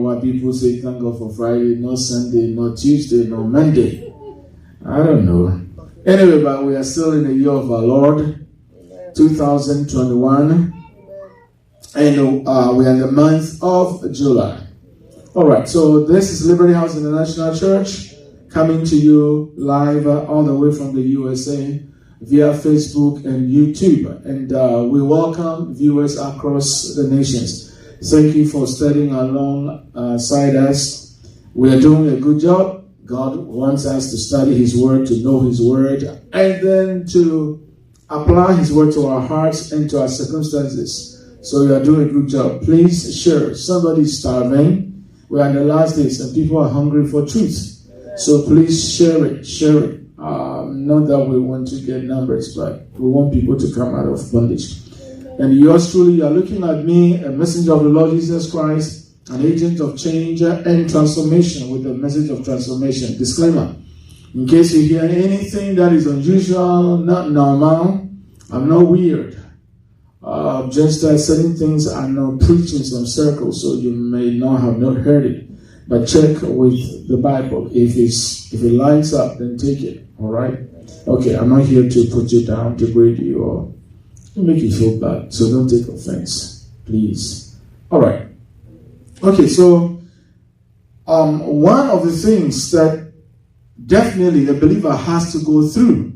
why people say thank God for Friday, not Sunday, not Tuesday, not Monday. I don't know. Anyway, but we are still in the year of our Lord, 2021. And we are in the month of July. All right, so this is Liberty House International Church coming to you live all the way from the USA via Facebook and YouTube. And we welcome viewers across the nations. Thank you for studying alongside us. We are doing a good job. God wants us to study His Word, to know His Word, and then to apply His Word to our hearts and to our circumstances. So we are doing a good job. Please share. Somebody's starving. We are in the last days and people are hungry for truth. So please share it. Share it. Not that we want to get numbers, but we want people to come out of bondage. And yours truly, you are looking at me, a messenger of the Lord Jesus Christ, an agent of change and transformation with a message of transformation. Disclaimer. In case you hear anything that is unusual, not normal, I'm not weird. Just certain things are not preaching some circles, so you may not have not heard it. But check with the Bible. If it lines up, then take it. All right? Okay, I'm not here to put you down, degrade you, or to make you feel bad. So don't take offense, please. All right. Okay, so one of the things that definitely a believer has to go through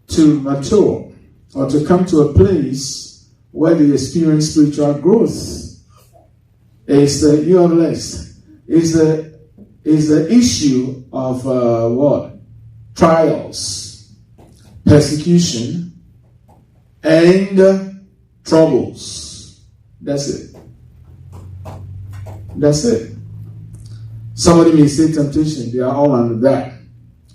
to mature or to come to a place where they experience spiritual growth is the issue of what? Trials, persecution, and troubles. That's it. That's it. Somebody may say temptation. They are all under that.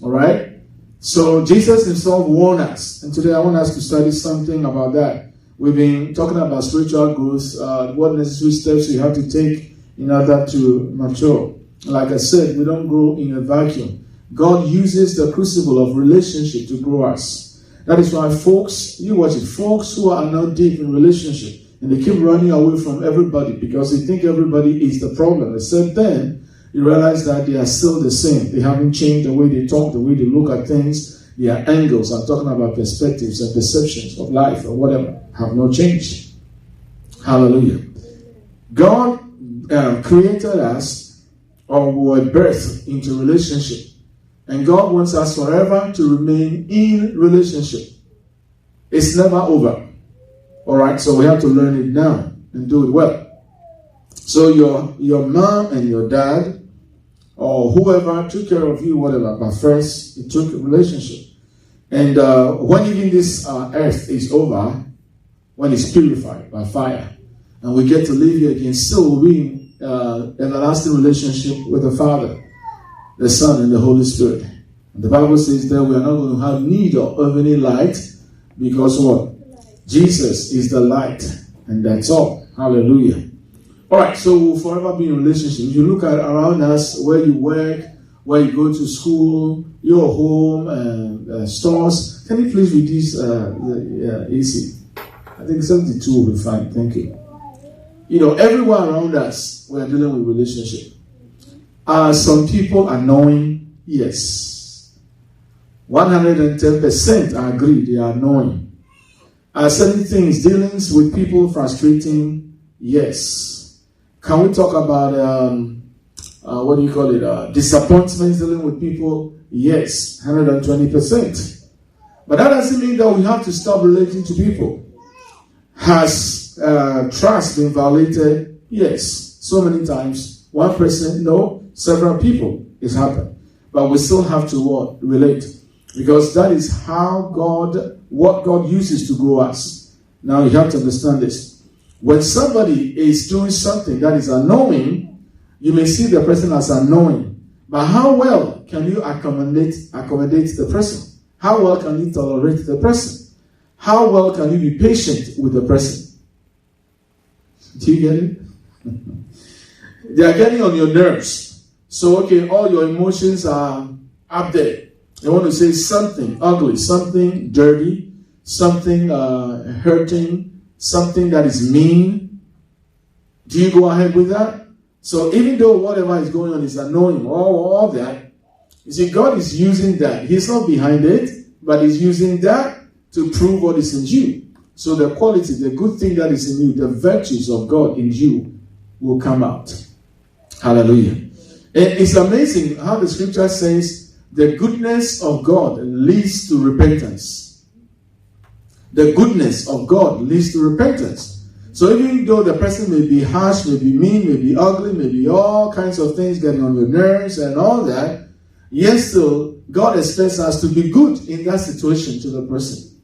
All right? So Jesus himself warned us. And today I want us to study something about that. We've been talking about spiritual growth, what necessary steps we have to take in order to mature. Like I said, we don't grow in a vacuum. God uses the crucible of relationship to grow us. That is why folks who are not deep in relationship, and they keep running away from everybody because they think everybody is the problem. Except then, you realize that they are still the same. They haven't changed the way they talk, the way they look at things. Their angles, I'm talking about perspectives and perceptions of life or whatever, have not changed. Hallelujah. God created us, or we were birthed into relationship. And God wants us forever to remain in relationship. It's never over. All right, so we have to learn it now and do it well. So your mom and your dad, or whoever took care of you, whatever, but first it took a relationship. And when even this earth is over, when it's purified by fire, and we get to live here again, still we'll be in an everlasting relationship with the Father, the Son, and the Holy Spirit. And the Bible says that we are not going to have need of any light, because what? Jesus is the light, and that's all. Hallelujah. All right, so we'll forever be in relationship. If you look at around us, where you work, where you go to school, your home, and stores. Can you please reduce the AC? I think 72 will be fine. Thank you. Everywhere around us, we are dealing with relationship. Are some people annoying? Yes. 110% I agree, they are annoying. Are certain things, dealings with people frustrating? Yes. Can we talk about, disappointments dealing with people? Yes, 120%. But that doesn't mean that we have to stop relating to people. Has trust been violated? Yes. So many times. One person, no. Several people, it's happened. But we still have to relate. Because that is what God uses to grow us. Now you have to understand this. When somebody is doing something that is annoying, you may see the person as annoying. But how well can you accommodate the person? How well can you tolerate the person? How well can you be patient with the person? Do you get it? They are getting on your nerves. So, all your emotions are up there. They want to say something ugly, something dirty, something hurting, something that is mean. Do you go ahead with that? So even though whatever is going on is annoying, all that, you see, God is using that. He's not behind it, but He's using that to prove what is in you. So the quality, the good thing that is in you, the virtues of God in you will come out. Hallelujah. And it's amazing how the scripture says the goodness of God leads to repentance. The goodness of God leads to repentance. So even though the person may be harsh, may be mean, may be ugly, may be all kinds of things getting on your nerves and all that, yet still God expects us to be good in that situation to the person.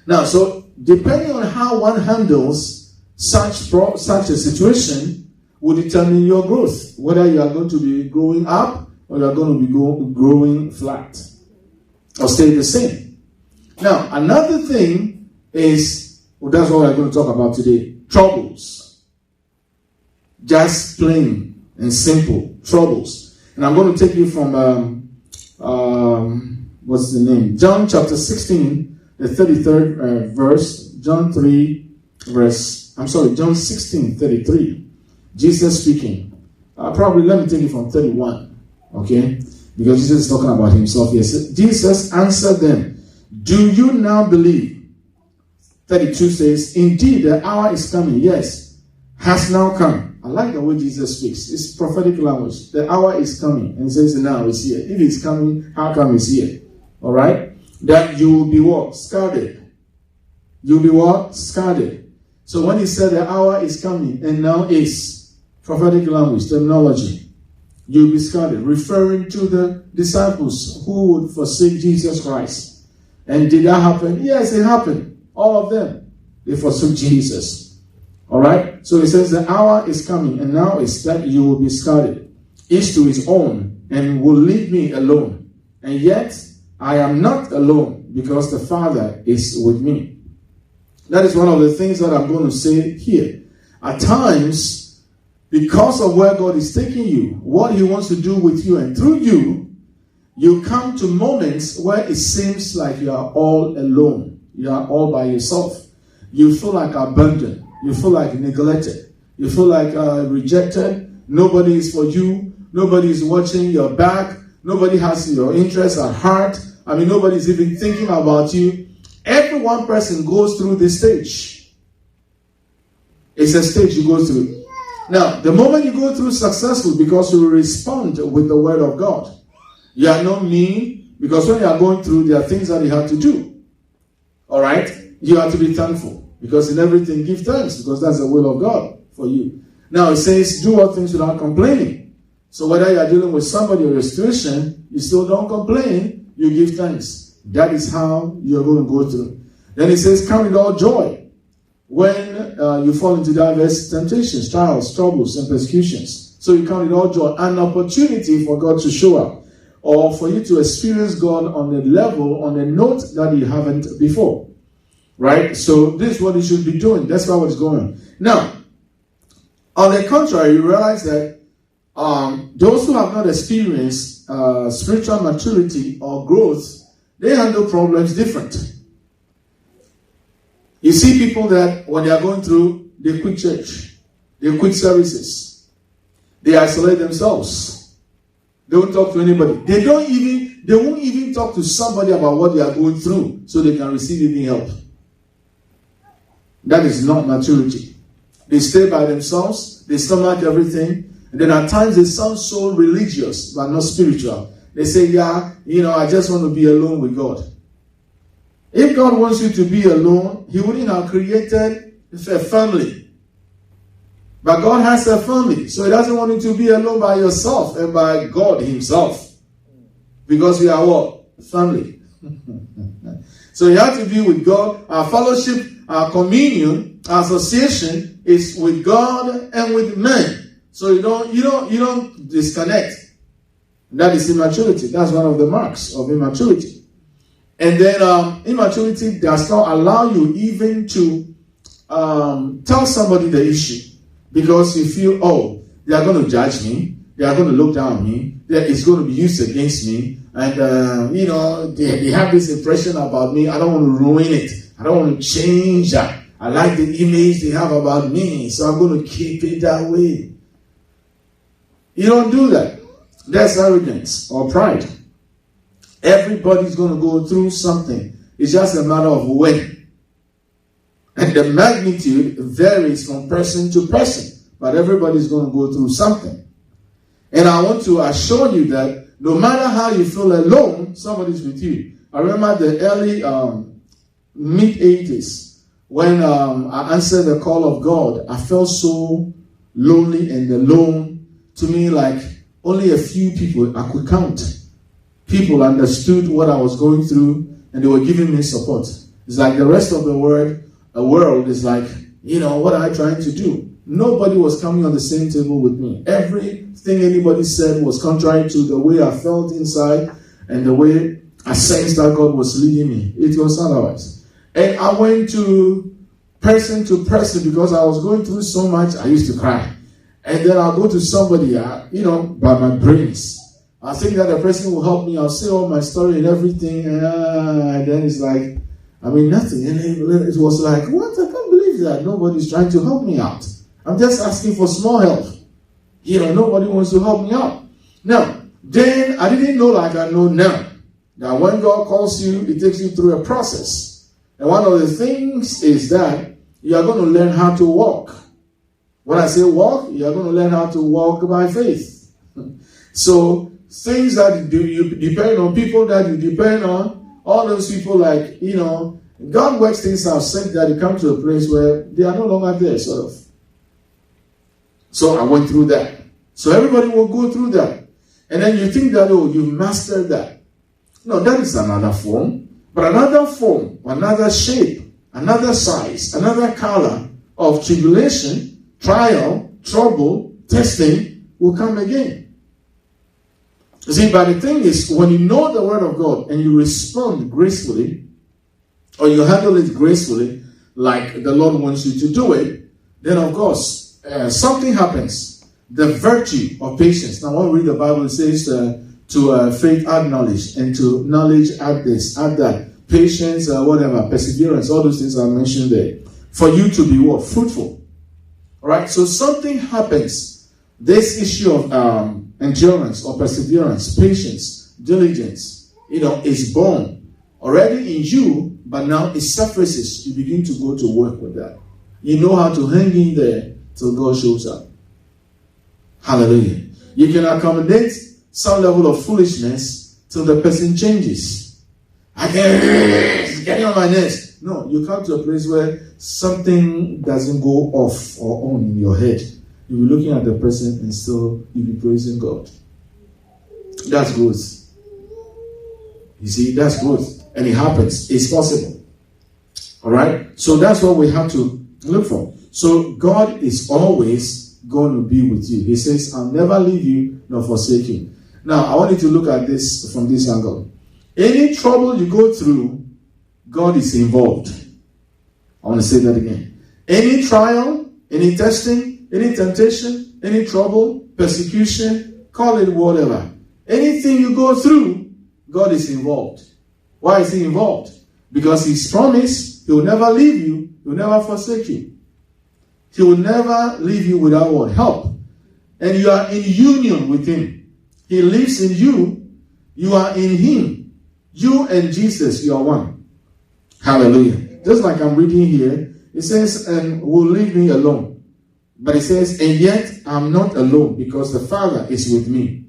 Now, so depending on how one handles such a situation will determine your growth, whether you are going to be growing up or you are going to be growing flat or stay the same. Now, another thing is, that's what we're going to talk about today, troubles. Just plain and simple troubles. And I'm going to take you from, what's the name? John chapter 16, the 33rd verse, John 16, 33. Jesus speaking. Probably let me take it from 31. Okay? Because Jesus is talking about himself here. So Jesus answered them, do you now believe? 32 says, indeed the hour is coming. Yes, has now come. I like the way Jesus speaks. It's prophetic language. The hour is coming. And he says now it's here. If it's coming, how come it's here? Alright? That you will be what? Scattered. You'll be what? Scattered. So when he said the hour is coming and now is, prophetic language, terminology, you'll be scattered, referring to the disciples who would forsake Jesus Christ. And did that happen? Yes, it happened. All of them. They forsook Jesus. Alright? So he says the hour is coming and now is that you will be scattered, each to his own, and will leave me alone. And yet, I am not alone because the Father is with me. That is one of the things that I'm going to say here. At times, because of where God is taking you, what He wants to do with you and through you, you come to moments where it seems like you are all alone. You are all by yourself. You feel like abandoned. You feel like neglected. You feel like rejected. Nobody is for you. Nobody is watching your back. Nobody has your interests at heart. I mean, nobody is even thinking about you. Every one person goes through this stage. It's a stage you go through. Now, the moment you go through successful, because you respond with the word of God, you are not mean, because when you are going through, there are things that you have to do. All right? You have to be thankful, because in everything give thanks, because that's the will of God for you. Now, it says, do all things without complaining. So whether you are dealing with somebody or a situation, you still don't complain, you give thanks. That is how you are going to go through. Then it says, count it all joy when you fall into diverse temptations, trials, troubles, and persecutions. So you count it all joy, an opportunity for God to show up, or for you to experience God on a level, on a note that you haven't before. Right? So this is what you should be doing. That's why what's going on. Now, on the contrary, you realize that those who have not experienced spiritual maturity or growth, they handle problems different. You see people that when they are going through, they quit church. They quit services. They isolate themselves. They won't talk to anybody. They won't even talk to somebody about what they are going through so they can receive any help. That is not maturity. They stay by themselves. They stomach everything. And then at times they sound so religious but not spiritual. They say, I just want to be alone with God. If God wants you to be alone, He wouldn't have created a family. But God has a family. So He doesn't want you to be alone by yourself and by God Himself. Because we are what? Family. So you have to be with God. Our fellowship, our communion, our association is with God and with men. So you don't disconnect. That is immaturity. That's one of the marks of immaturity. And then immaturity does not allow you even to tell somebody the issue. Because you feel, they are going to judge me. They are going to look down on me. It's going to be used against me. And, they have this impression about me. I don't want to ruin it. I don't want to change that. I like the image they have about me. So I'm going to keep it that way. You don't do that. That's arrogance or pride. Everybody's going to go through something. It's just a matter of when. And the magnitude varies from person to person. But everybody's going to go through something. And I want to assure you that no matter how you feel alone, somebody's with you. I remember the early mid-80s when I answered the call of God. I felt so lonely and alone. To me, like only a few people I could count. People understood what I was going through and they were giving me support. It's like the rest of the world is like, what am I trying to do? Nobody was coming on the same table with me. Everything anybody said was contrary to the way I felt inside and the way I sensed that God was leading me. It was otherwise. And I went to person because I was going through so much. I used to cry. And then I'll go to somebody, by my brains. I think that the person will help me. I'll say all my story and everything. And then it's like, nothing. And it was like, what? I can't believe that nobody's trying to help me out. I'm just asking for small help. Nobody wants to help me out. Now, then I didn't know like I know now. That when God calls you, it takes you through a process. And one of the things is that you are going to learn how to walk. When I say walk, you are going to learn how to walk by faith. So, things that you depend on, people that you depend on, all those people like, God works things out such that you come to a place where they are no longer there, sort of. So I went through that. So everybody will go through that. And then you think that, you mastered that. No, that is another form. But another form, another shape, another size, another color of tribulation, trial, trouble, testing will come again. You see, but the thing is, when you know the word of God and you respond gracefully, or you handle it gracefully, like the Lord wants you to do it, then of course, something happens. The virtue of patience. Now, when we read the Bible, it says to faith add knowledge, and to knowledge add this, add that. Patience, perseverance, all those things are mentioned there. For you to be what? Fruitful. All right? So something happens. This issue of endurance or perseverance, patience, diligence, is born already in you, but now it surfaces. You begin to go to work with that. You know how to hang in there till God shows up. Hallelujah. You can accommodate some level of foolishness till the person changes. I can't get on my nerves. No, you come to a place where something doesn't go off or on in your head. You'll be looking at the person and still you'll be praising God. That's growth. You see, that's growth. And it happens. It's possible. Alright? So that's what we have to look for. So God is always going to be with you. He says, I'll never leave you nor forsake you. Now, I want you to look at this from this angle. Any trouble you go through, God is involved. I want to say that again. Any trial, any testing, any temptation, any trouble, persecution, call it whatever. Anything you go through, God is involved. Why is He involved? Because He's promised He will never leave you, He will never forsake you. He will never leave you without what? Help. And you are in union with Him. He lives in you. You are in Him. You and Jesus, you are one. Hallelujah. Just like I'm reading here, it says, and will leave me alone. But it says, and yet I'm not alone because the Father is with me.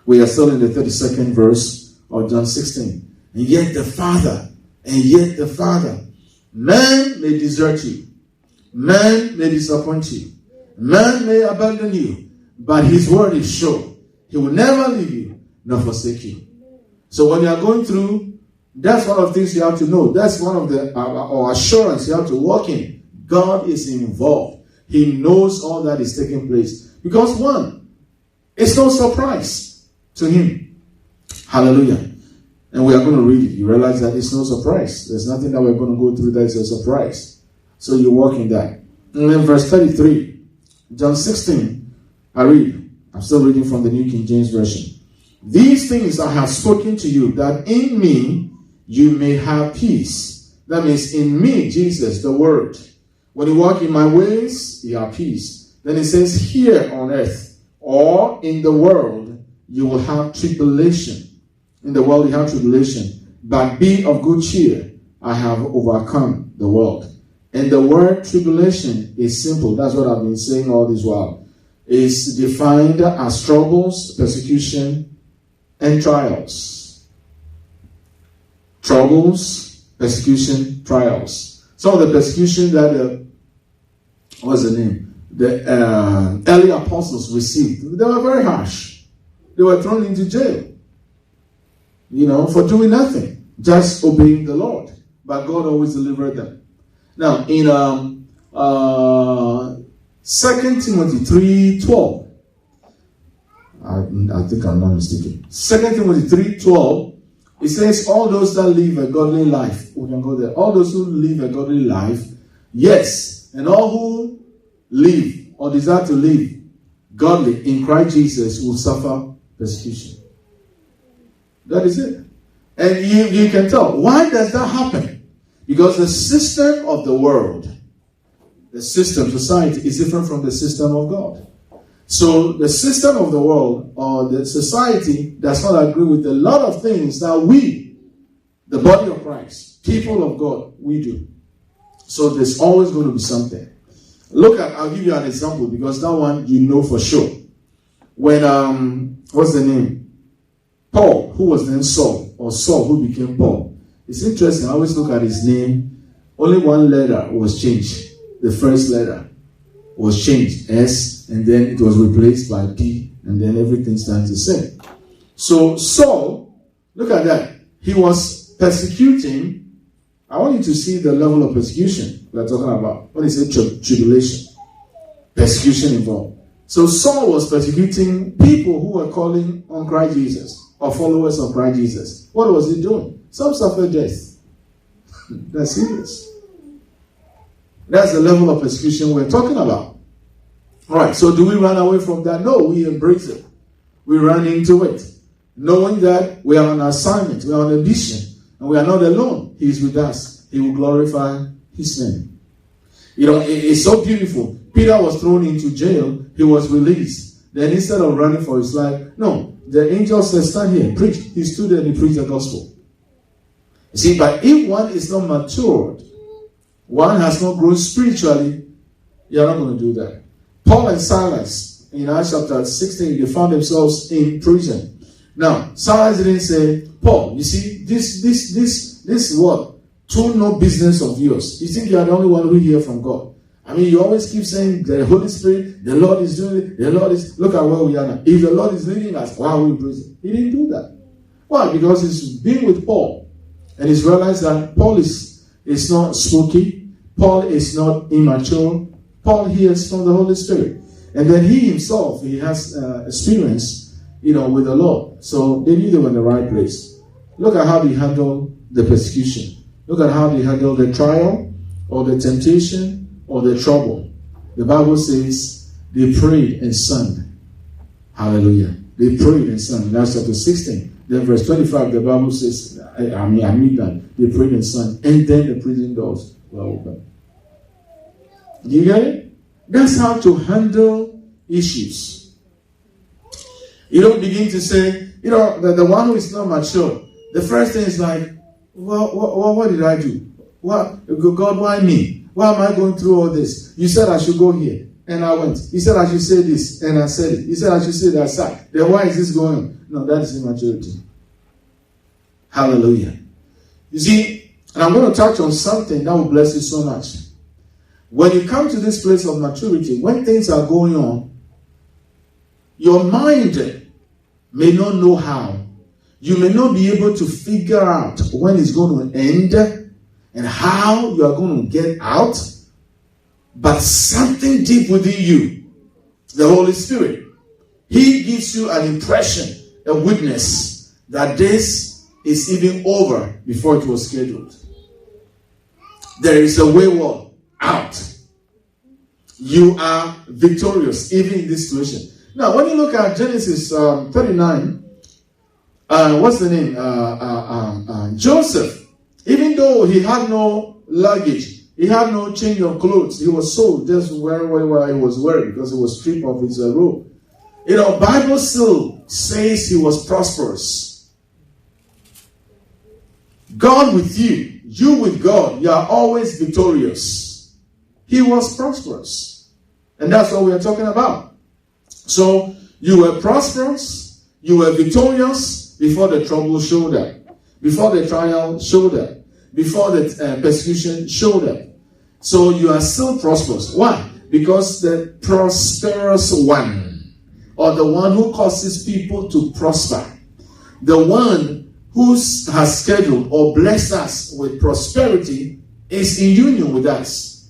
We are still in the 32nd verse of John 16. And yet the Father, man may desert you. Man may disappoint you. Man may abandon you. But His word is sure. He will never leave you nor forsake you. So when you are going through, that's one of the things you have to know. That's one of the assurance you have to walk in. God is involved. He knows all that is taking place. Because one, it's no surprise to Him. Hallelujah. And we are going to read it. You realize that it's no surprise. There's nothing that we're going to go through that is a surprise. So you walk in that. And then verse 33, John 16, I read. I'm still reading from the New King James Version. These things I have spoken to you, that in me you may have peace. That means in me, Jesus, the Word. When you walk in my ways, you have peace. Then it says here on earth, or in the world you will have tribulation. In the world you have tribulation. But be of good cheer. I have overcome the world. And the word tribulation is simple. That's what I've been saying all this while. It's defined as troubles, persecution, and trials. Troubles, persecution, trials. Some of the persecution that what's the name? The early apostles received. They were very harsh. They were thrown into jail. For doing nothing. Just obeying the Lord. But God always delivered them. Now, in 2 Timothy 3:12, I think I'm not mistaken. 2 Timothy 3:12, it says, all those that live a godly life, we can go there, all those who live a godly life, yes, and all who live or desire to live godly in Christ Jesus will suffer persecution. That is it. And you can tell. Why does that happen? Because the system of the world, the system, society, is different from the system of God. So the system of the world or the society does not agree with a lot of things that we, the body of Christ, people of God, we do. So there's always going to be something. I'll give you an example because that one you know for sure. When, what's the name? Paul, who was then Saul, or Saul who became Paul. It's interesting, I always look at his name. Only one letter was changed. The first letter was changed, S, and then it was replaced by P, and then everything stands the same. So Saul, look at that. He was persecuting. I want you to see the level of persecution we are talking about. When he said tribulation, persecution involved. So Saul was persecuting people who were calling on Christ Jesus, or followers of Christ Jesus. What was he doing? Some suffered death. That's serious. That's the level of persecution we're talking about. All right, so do we run away from that? No, we embrace it. We run into it. Knowing that we are on assignment, we are on a mission, and we are not alone. He is with us. He will glorify his name. It's so beautiful. Peter was thrown into jail. He was released. Then instead of running for his life, no, the angel said, stand here, preach. He stood there and he preached the gospel. You see, but if one is not matured, one has not grown spiritually, you're not going to do that. Paul and Silas, in Acts chapter 16, they found themselves in prison. Now, Silas didn't say, Paul, you see, this is what? True no business of yours. You think you are the only one who hear from God. I mean, you always keep saying the Holy Spirit, the Lord is doing it, the Lord is, look at where we are now. If the Lord is leading us, why are we in prison? He didn't do that. Why? Because he's been with Paul. And he's realized that Paul is not spooky. Paul is not immature. Paul hears from the Holy Spirit. And then he himself, he has experience, with the Lord. So they knew they were in the right place. Look at how they handled the persecution. Look at how they handled the trial or the temptation or the trouble. The Bible says they prayed and sung. Hallelujah. They prayed and sung. In Acts chapter 16. Then verse 25, the Bible says, at midnight, they prayed and sung. And then the prison doors were open. Do you get it? That's how to handle issues. You don't begin to say, the one who is not mature, the first thing is like, what did I do? God, why me? Why am I going through all this? You said I should go here, and I went. You said I should say this, and I said it. You said I should say that side. Then why is this going on? No, that is immaturity. Hallelujah. You see, and I'm going to touch on something that will bless you so much. When you come to this place of maturity, when things are going on, your mind may not know how. You may not be able to figure out when it's going to end and how you are going to get out. But something deep within you, the Holy Spirit, He gives you an impression, a witness that this is even over before it was scheduled. There is a way out. You are victorious even in this situation. Now, when you look at Genesis 39, what's the name? Joseph, even though he had no luggage, he had no change of clothes, he was sold just wearing what he was wearing because he was stripped of his robe. Bible still says he was prosperous. God with you, you with God, you are always victorious. He was prosperous. And that's what we are talking about. So, you were prosperous, you were victorious before the trouble showed up, before the trial showed up, before the persecution showed up. So, you are still prosperous. Why? Because the prosperous one, or the one who causes people to prosper, the one who has scheduled or blessed us with prosperity is in union with us.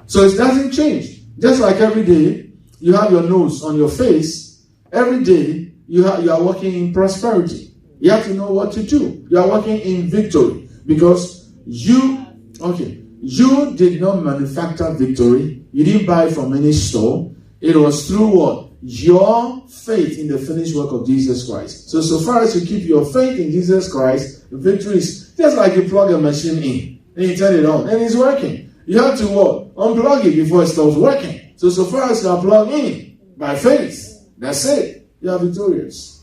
So it doesn't change. Just like every day you have your nose on your face, every day you are working in prosperity. You have to know what to do. You are working in victory because you did not manufacture victory. You didn't buy from any store. It was through what? Your faith in the finished work of Jesus Christ. So far as you keep your faith in Jesus Christ, the victory is just like you plug a machine in and you turn it on and it's working. You have to what? Unplug it before it stops working. So far as you are plugged in by faith, that's it. You are victorious.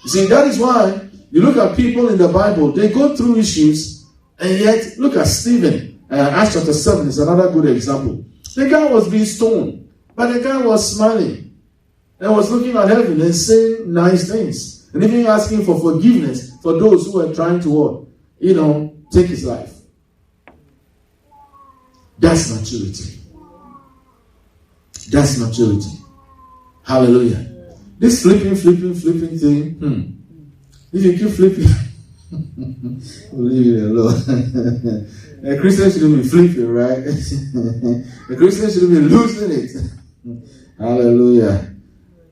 You see, that is why you look at people in the Bible, they go through issues, and yet look at Stephen. Acts chapter 7 is another good example. The guy was being stoned, but the guy was smiling and was looking at heaven and saying nice things, and even asking for forgiveness for those who were trying to take his life. That's maturity. That's maturity. Hallelujah. This flipping thing, if you keep flipping, leave it alone. A Christian shouldn't be flipping, right? A Christian shouldn't be losing it. Hallelujah.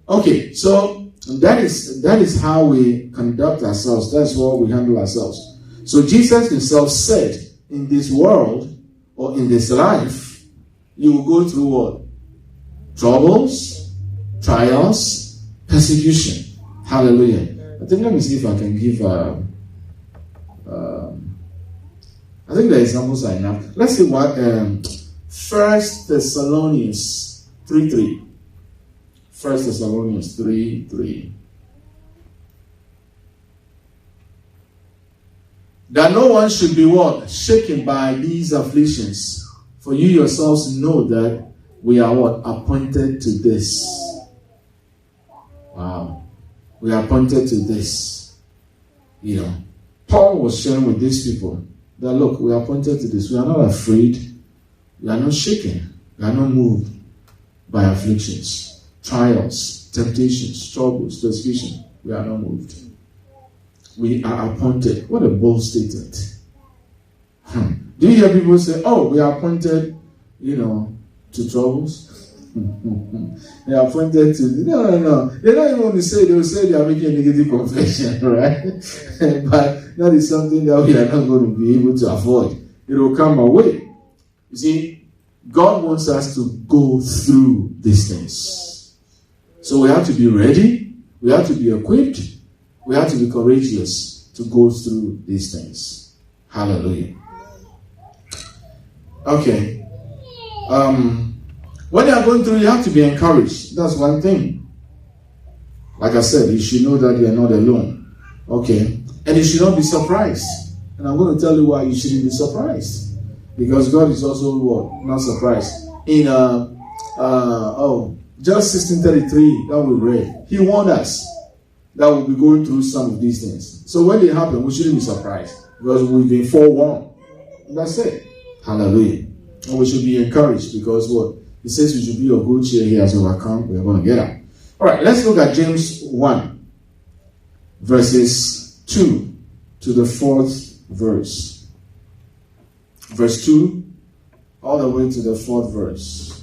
Okay, so that is how we conduct ourselves. That's how we handle ourselves. So Jesus himself said, in this world, or in this life, you will go through what? Troubles, trials, persecution. Hallelujah. I think, let me see if I can give I think the examples are enough. Let's see what 1 Thessalonians 3:3. 1 Thessalonians 3:3. That no one should be what? Shaken by these afflictions. For you yourselves know that we are what? Appointed to this. Wow. We are appointed to this. Paul was sharing with these people that look, we are appointed to this. We are not afraid. We are not shaken. We are not moved by afflictions, trials, temptations, troubles, persecution. We are not moved. We are appointed. What a bold statement. Do you hear people say, oh, we are appointed, to troubles? They are appointed to... No. They don't even want to say, they will say they are making a negative confession, right? But that is something that we are not going to be able to avoid. It will come our way. You see, God wants us to go through these things. So we have to be ready. We have to be equipped. We have to be courageous to go through these things. Hallelujah. Okay. When you are going through, you have to be encouraged. That's one thing. Like I said, you should know that you are not alone. Okay. And you should not be surprised. And I'm going to tell you why you shouldn't be surprised. Because God is also what? Not surprised. In just 16:33 that we read, He warned us that we'll be going through some of these things. So when they happen, we shouldn't be surprised. Because we've been forewarned. That's it. Hallelujah. And we should be encouraged because what? He says we should be of good cheer. He has overcome. We are going to get up. All right, let's look at James 1, verses 2 to the 4th verse. Verse 2, all the way to the 4th verse.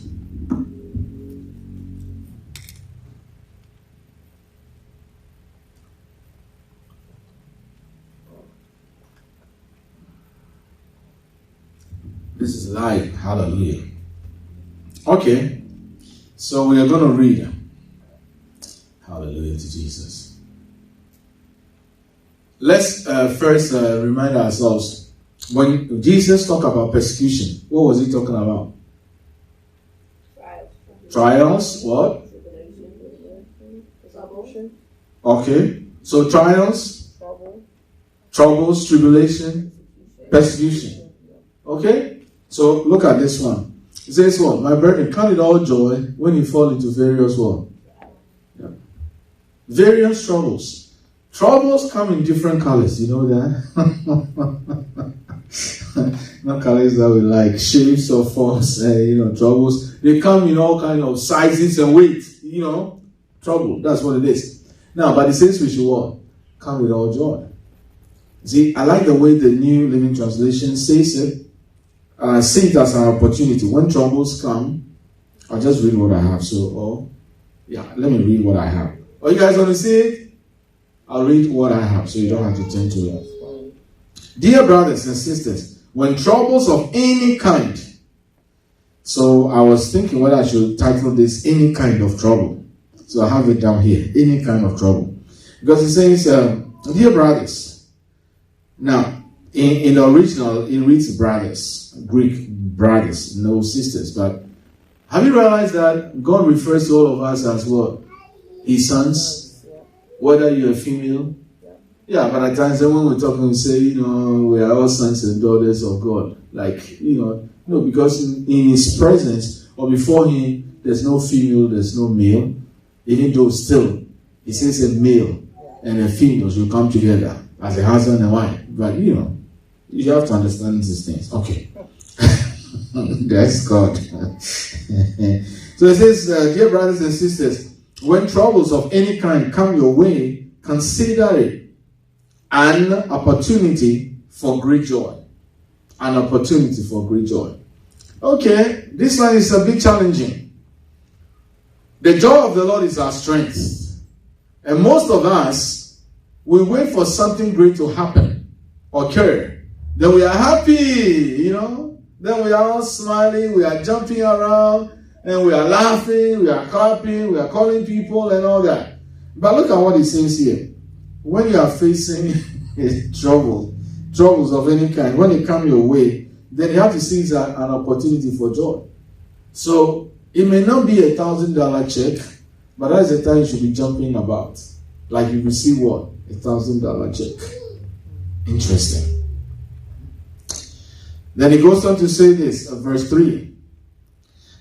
This is live. Hallelujah. Okay, so we are going to read. Hallelujah to Jesus. Let's first remind ourselves, when Jesus talked about persecution, what was he talking about? Trials. What? Okay. So trials, troubles, tribulation, persecution. Okay? So look at this one. It says what? My brethren, count it all joy when you fall into various what? Yeah. Various troubles. Troubles come in different colors, you know that? Not colors that we like, shapes or forms, troubles. They come in all kinds of sizes and weights, trouble. That's what it is. Now, but it says we should what? Come with all joy. See, I like the way the New Living Translation says it. See it as an opportunity. When troubles come, I'll just read what I have. Let me read what I have. Oh, you guys want to see it? I'll read what I have so you don't have to turn to it. Dear brothers and sisters, when troubles of any kind, so I was thinking whether I should title this Any Kind of Trouble. So I have it down here, Any Kind of Trouble. Because it says, dear brothers. Now, in the original, it reads brothers, Greek brothers, no sisters. But have you realized that God refers to all of us as what? His sons? Whether you're a female? Yeah, but at times when we're talking, we say, we are all sons and daughters of God. No, because in His presence or before Him, there's no female, there's no male. Even though still, He says a male and a female should come together as a husband and wife. But you have to understand these things. Okay. That's God. So it says, dear brothers and sisters, when troubles of any kind come your way, consider it an opportunity for great joy. An opportunity for great joy. Okay, this one is a bit challenging. The joy of the Lord is our strength. And most of us, we wait for something great to happen, occur. Then we are happy, Then we are all smiling, we are jumping around, and we are laughing, we are clapping, we are calling people and all that. But look at what it says here. When you are facing troubles of any kind, when they come your way, then you have to see it as an opportunity for joy. So it may not be $1,000 check, but that's the time you should be jumping about. Like you receive what? $1,000 check. Interesting. Then he goes on to say this, verse 3.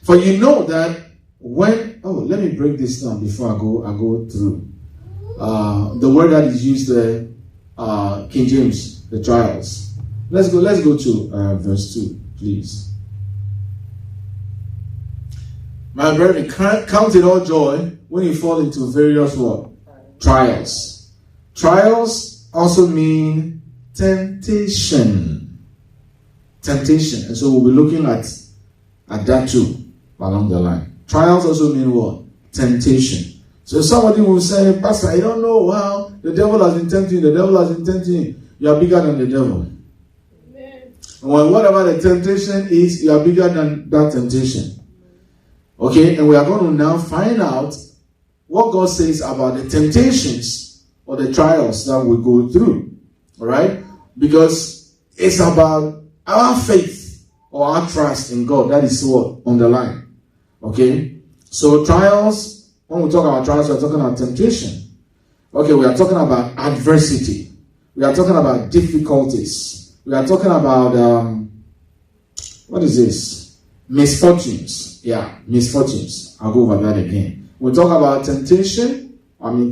For you know that when... let me break this down before I go through. The word that is used there, King James, the trials. Let's go to verse 2, please. My brethren, count it all joy when you fall into various what? Trials. Trials also mean temptation. Temptation. And so we'll be looking at that too along the line. Trials also mean what? Temptation. So somebody will say, Pastor, I don't know how the devil has been tempting you. The devil has been tempting you. You are bigger than the devil. Amen. And whatever the temptation is, you are bigger than that temptation. Okay, and we are going to now find out what God says about the temptations or the trials that we go through. All right? Because it's about our faith or our trust in God. That is what on the line. Okay? So trials, when we talk about trials, we are talking about temptation. Okay, we are talking about adversity. We are talking about difficulties. We are talking about, what is this? Misfortunes. Yeah, misfortunes. I'll go over that again. We talk about temptation.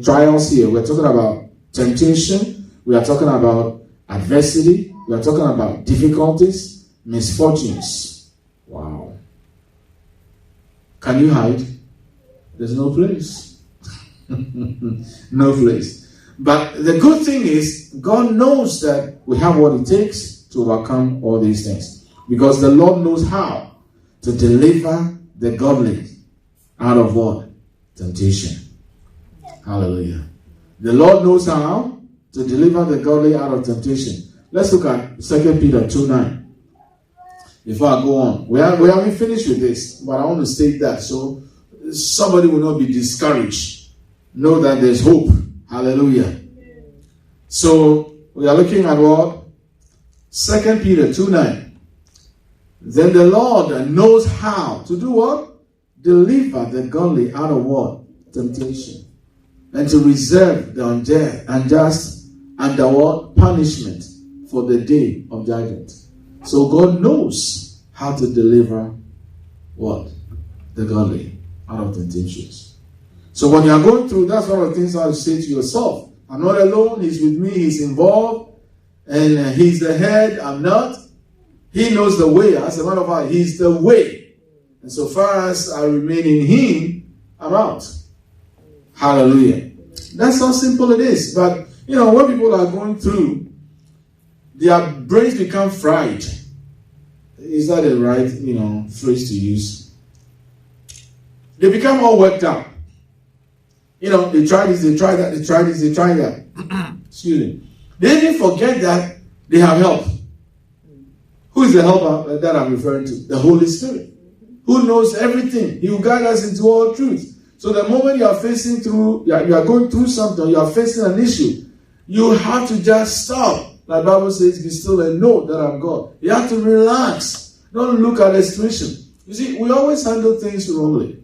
Trials here. We're talking about temptation. We are talking about adversity. We are talking about difficulties, misfortunes. Wow. Can you hide? There's no place. No place. But the good thing is, God knows that we have what it takes to overcome all these things. Because the Lord knows how to deliver the godly out of what? Temptation. Hallelujah. The Lord knows how to deliver the godly out of temptation. Let's look at 2 Peter 2:9. Before I go on. We haven't finished with this, but I want to state that so somebody will not be discouraged. Know that there's hope. Hallelujah. So we are looking at what? 2 Peter 2:9. Then the Lord knows how to do what? Deliver the godly out of what? Temptation. and to reserve the unjust and the what? Punishment for the day of judgment. So God knows how to deliver what? The godly out of temptations. So when you are going through, that's one of the things I would say to yourself. I'm not alone. He's with me. He's involved. And he's the head. I'm not. He knows the way. As a matter of fact, he's the way. And so far as I remain in him, I'm out. Hallelujah. That's how simple it is. But, when people are going through, their brains become fried. Is that the right, phrase to use? They become all worked up. They try this, they try that, they try this, they try that. Excuse me. They even forget that they have help. Who is the helper that I'm referring to? The Holy Spirit. Who knows everything. He will guide us into all truth. So the moment you are facing through, you are going through something, you are facing an issue, you have to just stop. Like the Bible says, be still and know that I'm God. You have to relax. Don't look at the situation. You see, we always handle things wrongly.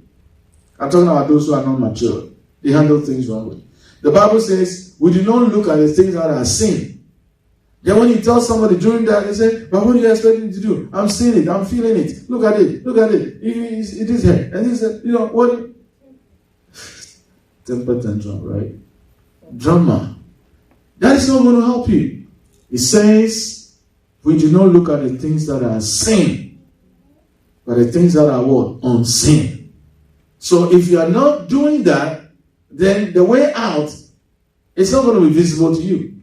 I'm talking about those who are not mature. They handle things wrongly. The Bible says, we do not look at the things that are sin. Then when you tell somebody during that, they say, but what do you expect me to do? I'm seeing it. I'm feeling it. Look at it. Look at it. It is here. And he said, what? Temper tantrum, right? Drama. That is not going to help you. It says, we do not look at the things that are sin, but the things that are what? Unseen. So if you are not doing that, then the way out is not going to be visible to you.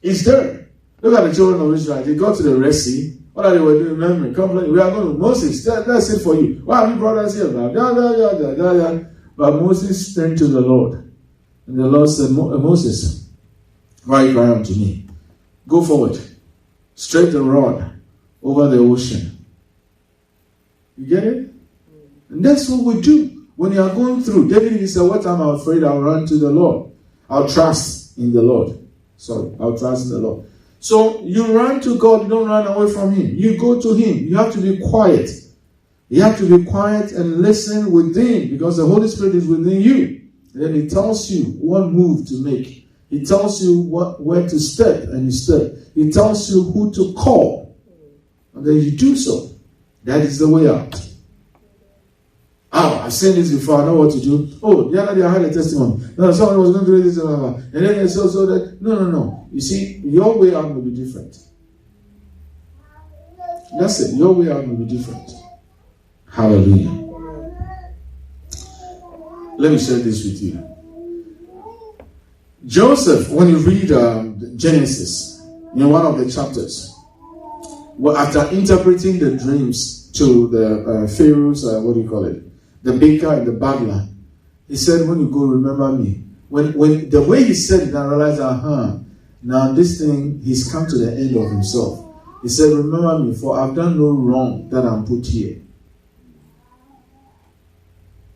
It's there. Look at the children of Israel. They got to the Red Sea. What are they were doing? Remember, complaining. We are going to Moses. That's it for you. Why have you brought us here? But Moses turned to the Lord. And the Lord said, Moses, why cry unto me? Go forward. Stretch the rod over the ocean. You get it? And that's what we do when you are going through. David, he said, what time I'm afraid, I'll run to the Lord. I'll trust in the Lord. I'll trust in the Lord. So you run to God, you don't run away from him. You go to him. You have to be quiet. You have to be quiet and listen within, because the Holy Spirit is within you. And then he tells you what move to make. He tells you where to step, and you step. He tells you who to call, and then you do so. That is the way out. I've seen this before. I know what to do. Oh, the other day I had a testimony. No, someone was going to do this, and then it's also that. No. You see, your way out will be different. That's it. Your way out will be different. Hallelujah. Let me share this with you. Joseph, when you read Genesis, in one of the chapters, after interpreting the dreams to the Pharaoh's, the baker and the burglar, he said, when you go, remember me. When the way he said it, I realized, now this thing, he's come to the end of himself. He said, remember me, for I've done no wrong that I'm put here.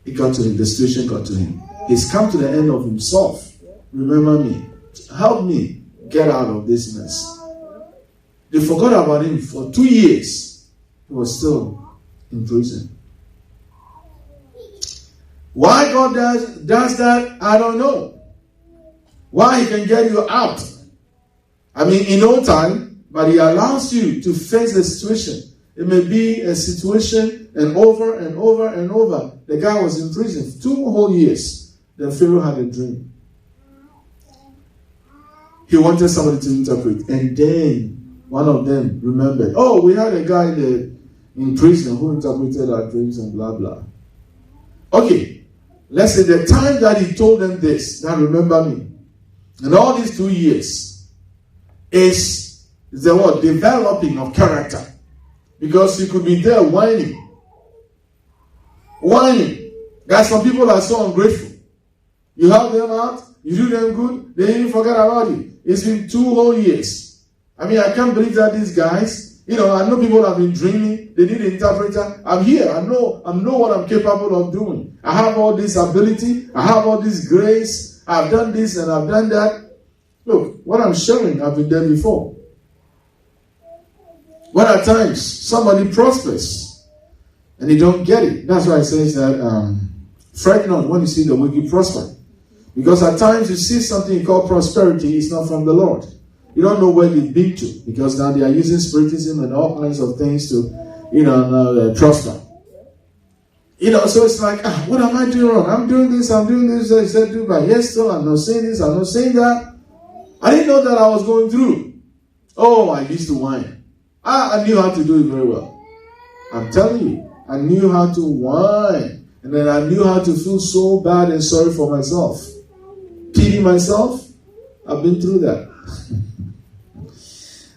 It got to him, the situation got to him. He's come to the end of himself. Remember me. Help me get out of this mess. They forgot about him for 2 years. He was still in prison. Why God does that, I don't know. Why he can get you out. I mean, in no time, but he allows you to face the situation. It may be a situation, and over and over and over. The guy was in prison 2 whole years. Then Pharaoh had a dream. He wanted somebody to interpret. And then one of them remembered, we had a guy in prison who interpreted our dreams and blah, blah. Okay, let's say the time that he told them this, now remember me, and all these 2 years is the word developing of character. Because you could be there whining. Guys, some people are so ungrateful. You help them out, you do them good, they even forget about you. It's been 2 whole years. I mean, I can't believe that these guys, I know people have been dreaming, they need an interpreter. I'm here, I know what I'm capable of doing. I have all this ability, I have all this grace, I've done this and I've done that. Look, what I'm sharing, I've been there before. When at times somebody prospers and they don't get it. That's why it says that fret not when you see the wicked prosper. Because at times you see something called prosperity, it's not from the Lord. You don't know where you've been to, because now they are using spiritism and all kinds of things to, prosper. So it's like, what am I doing wrong? I'm doing this. I said, do by yes, still, I'm not saying this, I'm not saying that. I didn't know that I was going through. Oh, I used to whine. I knew how to do it very well. I'm telling you, I knew how to whine. And then I knew how to feel so bad and sorry for myself. Pity myself. I've been through that.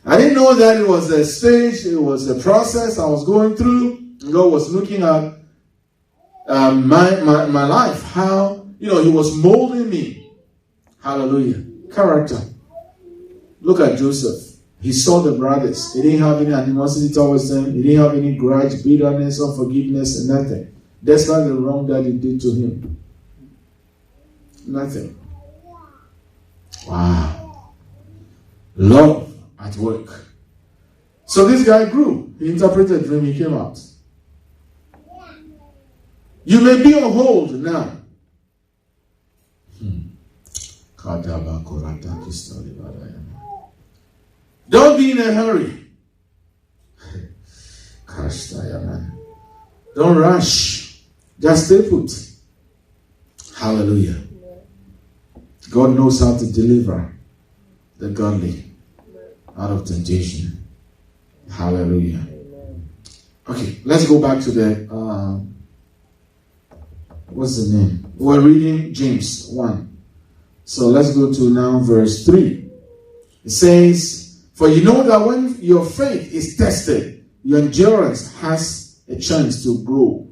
I didn't know that it was a stage, it was a process I was going through. God was looking at my life, how, He was molding me. Hallelujah. Character. Look at Joseph. He saw the brothers. He didn't have any animosity towards them. He didn't have any grudge, bitterness, unforgiveness, and nothing. Despite the wrong that he did to him. Nothing. Wow. Love at work. So this guy grew. He interpreted a dream. He came out. You may be on hold now. Don't be in a hurry. Don't rush. Just stay put. Hallelujah. God knows how to deliver the godly out of temptation. Hallelujah. Okay, let's go back to the what's the name? We're reading James 1. So let's go to now verse 3. It says, for you know that when your faith is tested, your endurance has a chance to grow.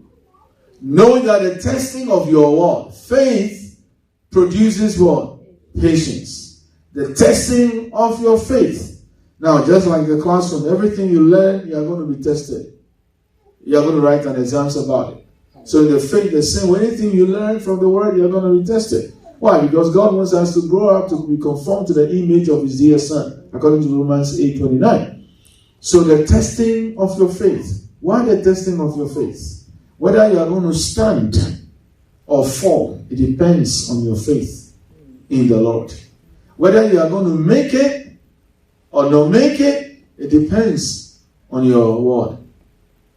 Knowing that the testing of your what? Faith produces what? Patience. The testing of your faith. Now, just like the classroom, everything you learn, you are going to be tested. You are going to write an exams about it. So in the faith, the same way, anything you learn from the word, you are going to be tested. Why? Because God wants us to grow up to be conformed to the image of His dear Son, according to Romans 8:29. So the testing of your faith. Why the testing of your faith? Whether you are going to stand or fall, it depends on your faith in the Lord. Whether you are going to make it or not make it, it depends on your what?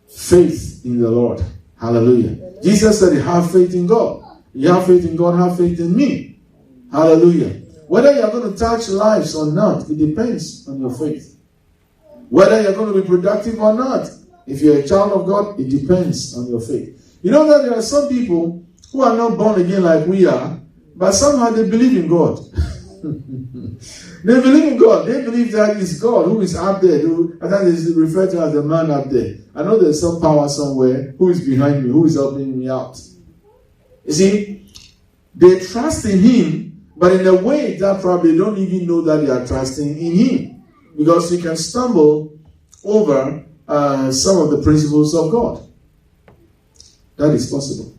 Faith in the Lord. Hallelujah. Jesus said, have faith in God. You have faith in God, have faith in me. Hallelujah. Whether you're going to touch lives or not, it depends on your faith. Whether you're going to be productive or not, if you're a child of God, it depends on your faith. You know that there are some people who are not born again like we are, but somehow they believe in God. They believe in God. They believe that it's God who is up there. I think it's referred to as the man up there. I know there's some power somewhere who is behind me, who is helping me out. You see, they trust in Him, but in a way that probably don't even know that they are trusting in Him. Because you can stumble over some of the principles of God. That is possible.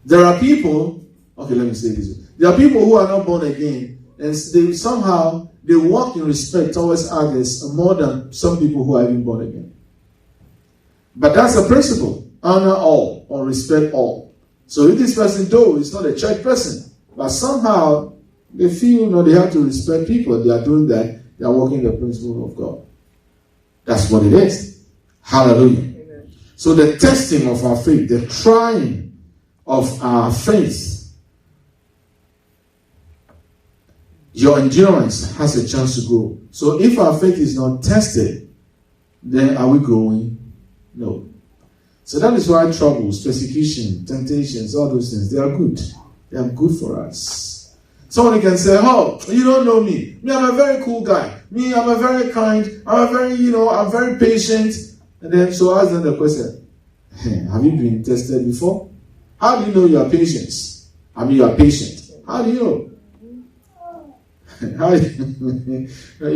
There are people, okay, let me say this. There are people who are not born again, and they walk in respect towards others more than some people who are even born again. But that's a principle. Honor all or respect all. So if this person, though, is not a church person, but somehow they feel they have to respect people. They are doing that. They are walking the principle of God. That's what it is. Hallelujah. Amen. So the testing of our faith, the trying of our faith, your endurance has a chance to grow. So if our faith is not tested, then are we growing? No. So that is why troubles, persecution, temptations, all those things, they are good. They are good for us. Somebody can say, oh, you don't know me. Me, I'm a very cool guy. Me, I'm a very kind. I'm very patient. And then, so ask them the question, have you been tested before? How do you know you are patient? You are patient. How do you know?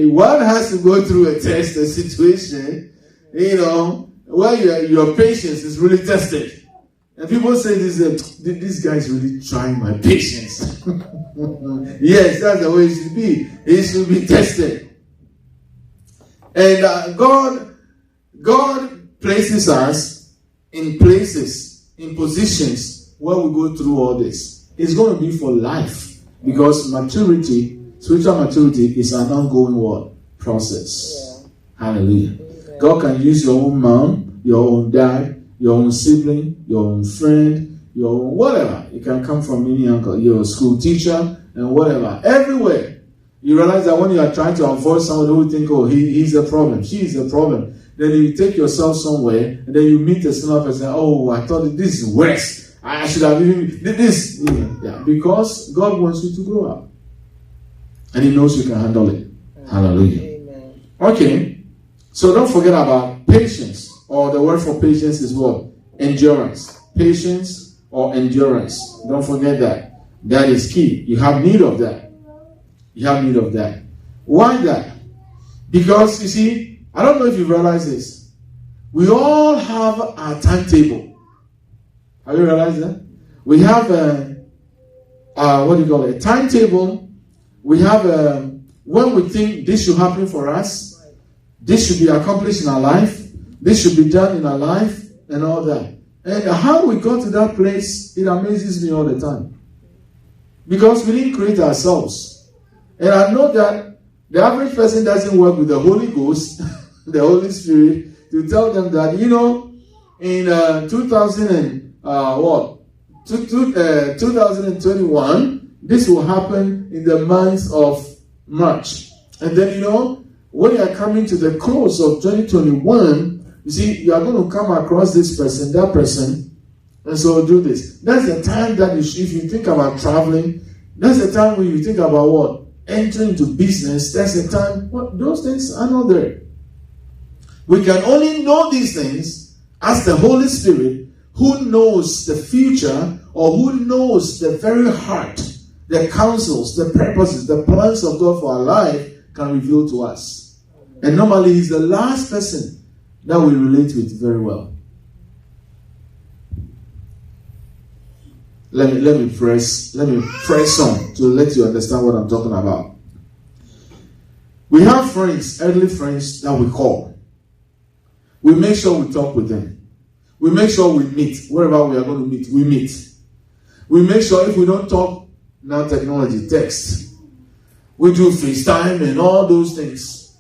One has to go through a test, a situation, where your patience is really tested. And people say this guy is really trying my patience. Yes, that's the way it should be. It should be tested. And God places us in places, in positions where we go through all this. It's going to be for life. Because maturity, spiritual maturity is an ongoing what? Process. Yeah. Hallelujah. Amen. God can use your own mom, your own dad, your own sibling, your own friend, your own whatever. It can come from any uncle, your school teacher, and whatever. Everywhere. You realize that when you are trying to avoid someone who think, oh, he's a problem, she's a problem, then you take yourself somewhere, and then you meet a sinner person, oh, I thought this is worse. I should have even this. Yeah, because God wants you to grow up. And He knows you can handle it. Hallelujah. Amen. Okay. So don't forget about patience. Or the word for patience is what? Endurance. Patience or endurance. Don't forget that. That is key. You have need of that. You have need of that. Why that? Because, you see, I don't know if you realize this. We all have our timetable. Have you realized that? We have a timetable. We have when we think this should happen for us, this should be accomplished in our life, this should be done in our life, and all that. And how we got to that place, it amazes me all the time. Because we didn't create ourselves. And I know that the average person doesn't work with the Holy Ghost, the Holy Spirit, to tell them that, in 2021, this will happen in the month of March. And then, when you are coming to the close of 2021, you see, you are going to come across this person, that person, and so do this. That's the time that if you think about traveling, that's the time when you think about what? Entering into business, that's the time. Those things are not there. We can only know these things as the Holy Spirit, who knows the future, or who knows the very heart, the counsels, the purposes, the plans of God for our life, can reveal to us. And normally He's the last person that we relate with very well. Let me press on to let you understand what I'm talking about. We have friends, earthly friends that we call. We make sure we talk with them. We make sure we meet. Wherever we are going to meet, we meet. We make sure if we don't talk, now technology, text. We do FaceTime and all those things.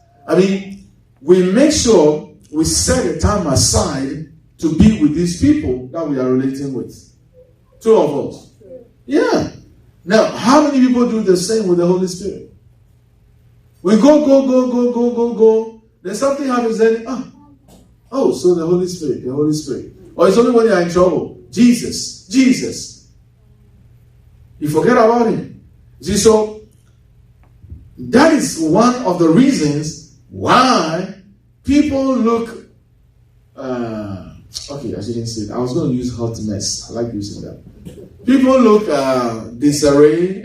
We make sure we set a time aside to be with these people that we are relating with. Two of us. Yeah. Now, how many people do the same with the Holy Spirit? We go. Then something happens, then, so the Holy Spirit. Or it's only when you're in trouble. Jesus. You forget about Him. See, so that is one of the reasons why people look. Okay, I shouldn't say it. I was going to use hot mess. I like using that. People look disarray.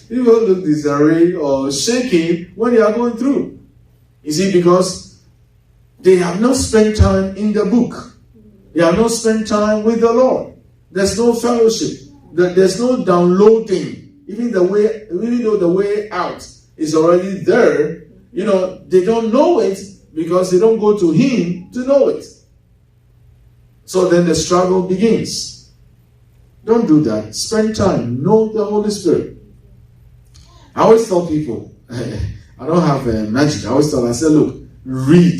People look disarray or shaking when they are going through. You see, because they have not spent time in the book. They have not spent time with the Lord. There's no fellowship. There's no downloading. Even though the way out is already there, they don't know it because they don't go to Him to know it. So then the struggle begins. Don't do that. Spend time. Know the Holy Spirit. I always tell people, I don't have magic. I say, look, read.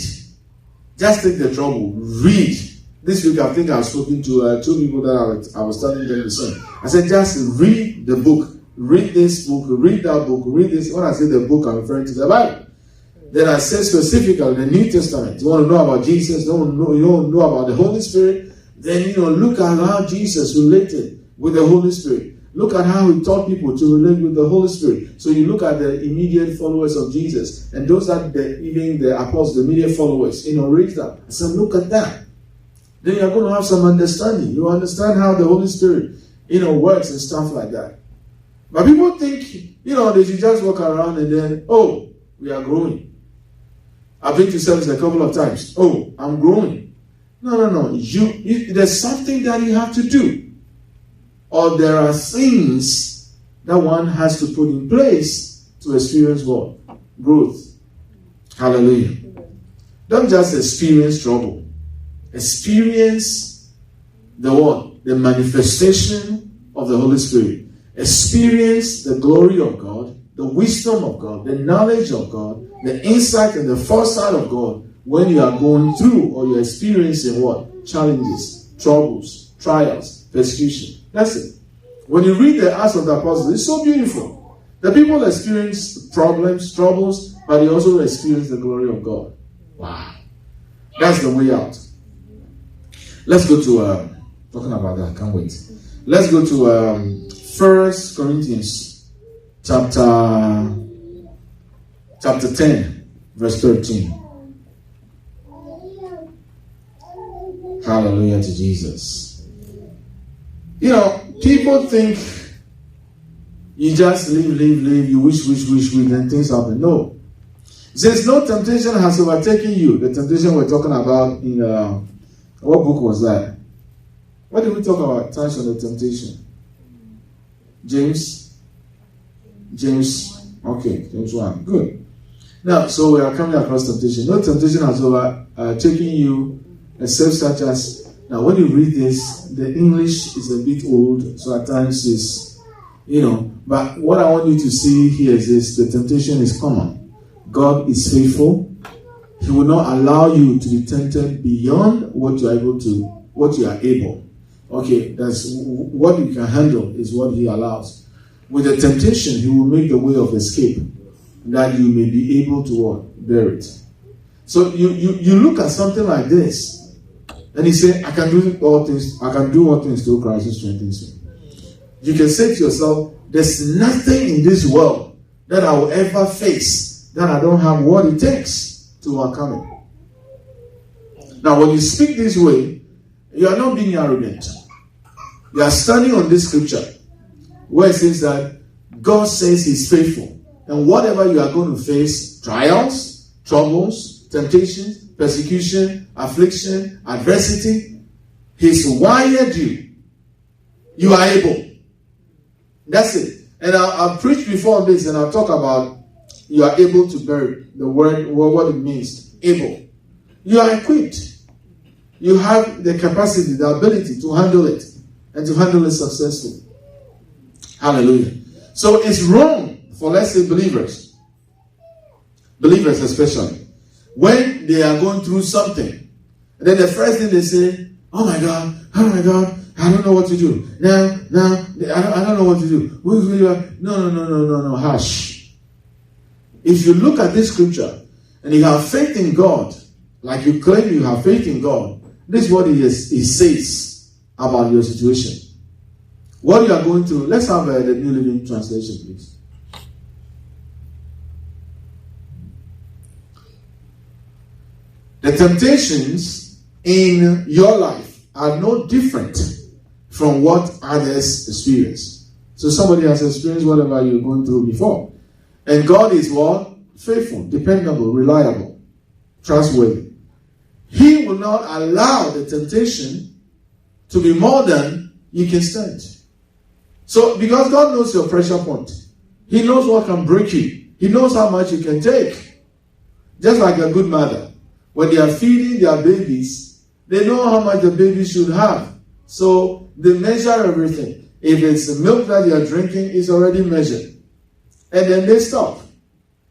Just take the trouble. Read. This week, I think I've spoken to 2 people that I was telling them the same. I said, just read the book. Read this book. Read that book. Read this. When I say the book, I'm referring to the Bible. Then I say specifically the New Testament. You want to know about Jesus? You don't know about the Holy Spirit? Then, look at how Jesus related with the Holy Spirit. Look at how He taught people to relate with the Holy Spirit. So you look at the immediate followers of Jesus. And those that even the apostles, the immediate followers, read that. I said, look at that. Then you're going to have some understanding. You understand how the Holy Spirit, works and stuff like that. But people think, they should just walk around and then, we are growing. I've been to service a couple of times. I'm growing. No. There's something that you have to do. Or there are things that one has to put in place to experience what? Growth. Hallelujah. Don't just experience trouble. Experience the what? The manifestation of the Holy Spirit. experience the glory of God, the wisdom of God, the knowledge of God, the insight and the foresight of God when you are going through or you're experiencing what? Challenges, troubles, trials, persecution. That's it. When you read the Acts of the Apostles, it's so beautiful. The people experience problems, troubles, but they also experience the glory of God. Wow. That's the way out. Let's go to, talking about that, can't wait. Let's go to 1 Corinthians chapter 10, verse 13. Hallelujah to Jesus. You know, people think you just live, you wish, and things happen. No. It says, no temptation has overtaken you. The temptation we're talking about in, what book was that? What did we talk about? Touch on the temptation. James. Okay, James 1. Good. Now, so we are coming across temptation. No temptation has overtaken you, except such as. Now, when you read this, the English is a bit old, so at times it's, but what I want you to see here is this: the temptation is common. God is faithful. He will not allow you to be tempted beyond what you are able. Okay, that's what you can handle is what He allows. With the temptation, He will make the way of escape that you may be able to bear it. So you look at something like this, and He said, I can do all things through Christ who strengthens me. You can say to yourself, there's nothing in this world that I will ever face that I don't have what it takes to overcome it. Now, when you speak this way, you are not being arrogant. You are standing on this scripture where it says that God says He's faithful. And whatever you are going to face, trials, troubles, temptations, persecution, affliction, adversity, He's wired you. You are able. That's it. And I'll preach before this and I'll talk about you are able to bear it. The word, what it means. Able. You are equipped. You have the capacity, the ability to handle it and to handle it successfully. Hallelujah. So it's wrong for, let's say, believers especially, when they are going through something, and then the first thing they say, oh my God, I don't know what to do. Now, I don't know what to do. No, hush. If you look at this scripture, and you have faith in God, like you claim you have faith in God, this is what He says about your situation. What you are going through. Let's have the New Living Translation, please. The temptations in your life are no different from what others experience. So somebody has experienced whatever you're going through before. And God is what? Faithful, dependable, reliable, trustworthy. He will not allow the temptation to be more than you can stand. So, because God knows your pressure point, He knows what can break you. He knows how much you can take. Just like a good mother, when they are feeding their babies, they know how much the baby should have. So, they measure everything. If it's the milk that you are drinking, it's already measured. And then they stop.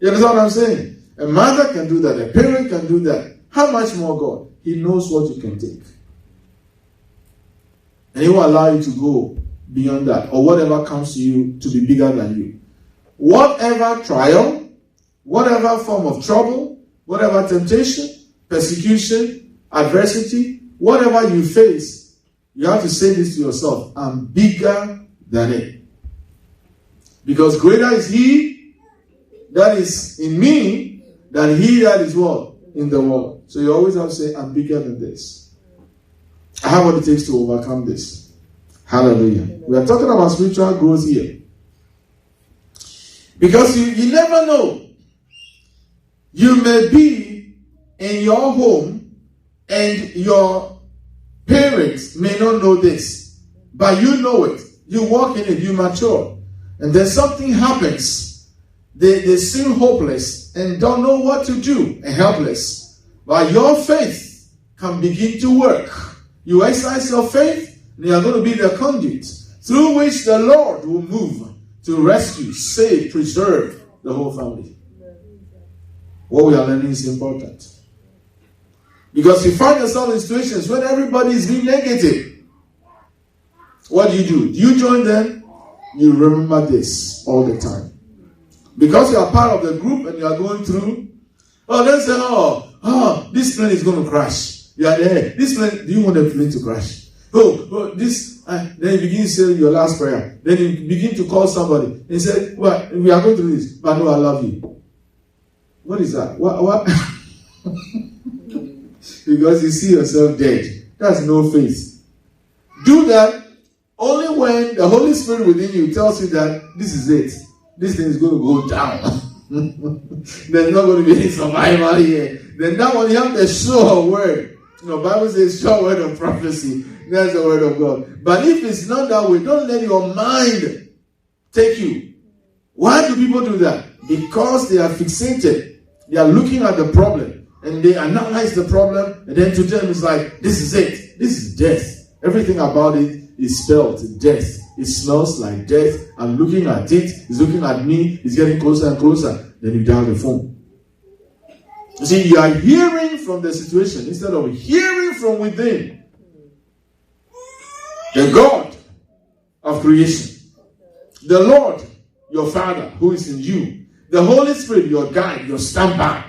You understand what I'm saying? A mother can do that. A parent can do that. How much more God? He knows what you can take. And He will allow you to go beyond that, or whatever comes to you to be bigger than you. Whatever trial, whatever form of trouble, whatever temptation, persecution, adversity, whatever you face, you have to say this to yourself: I'm bigger than it. Because greater is He that is in me than he that is what? In the world. So you always have to say, I'm bigger than this. I have what it takes to overcome this. Hallelujah. We are talking about spiritual growth here. Because you never know. You may be in your home and your parents may not know this, but you know it. You walk in it, you mature. And then something happens. They seem hopeless and don't know what to do and helpless. But your faith can begin to work. You exercise your faith, and you are going to be the conduit through which the Lord will move to rescue, save, preserve the whole family. What we are learning is important. Because you find yourself in situations when everybody is being negative. What do? Do you join them? You remember this all the time. Because you are part of the group and you are going through, they say, this plane is going to crash. You are there. This plane, do you want the plane to crash? This, then you begin to say your last prayer. Then you begin to call somebody and say, well, we are going through this, but no, I love you. What is that? What? Because you see yourself dead. That's no faith. Do that only when the Holy Spirit within you tells you that this is it. This thing is going to go down. There's not going to be any survival here. Then that one you have the sure word. Bible says sure word of prophecy. That's the word of God. But if it's not that way, don't let your mind take you. Why do people do that? Because they are fixated. They are looking at the problem and they analyze the problem, and then to them it's like, this is it. This is death. Everything about it is spelled death. It smells like death. I'm looking at it. It's looking at me. It's getting closer and closer. Then you dial the phone. You see, you are hearing from the situation instead of hearing from within. The God of creation. The Lord, your Father, who is in you. The Holy Spirit, your guide, your stamper,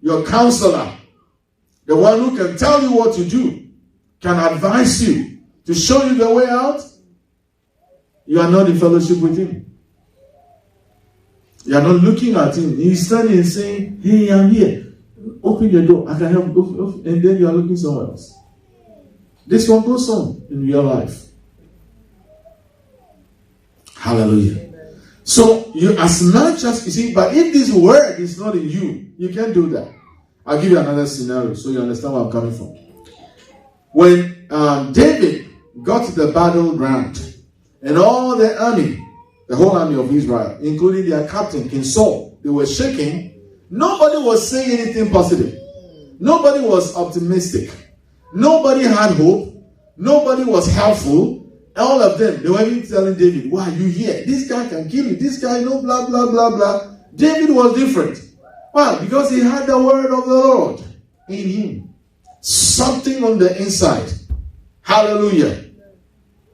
your counselor. The one who can tell you what to do. Can advise you. To show you the way out. You are not in fellowship with him. You are not looking at him. He's standing and saying, hey, I'm here. Open the door. I can help. And then you are looking somewhere else. This one goes on in your life. Hallelujah. Amen. So, you as much as, you see, but if this word is not in you, you can't do that. I'll give you another scenario so you understand where I'm coming from. When David got to the battleground, and all the army, the whole army of Israel, including their captain, King Saul, they were shaking. Nobody was saying anything positive. Nobody was optimistic. Nobody had hope. Nobody was helpful. All of them, they were even telling David, why are you here? This guy can kill you. This guy, no, blah, blah, blah, blah. David was different. Why? Because he had the word of the Lord in him. Something on the inside. Hallelujah.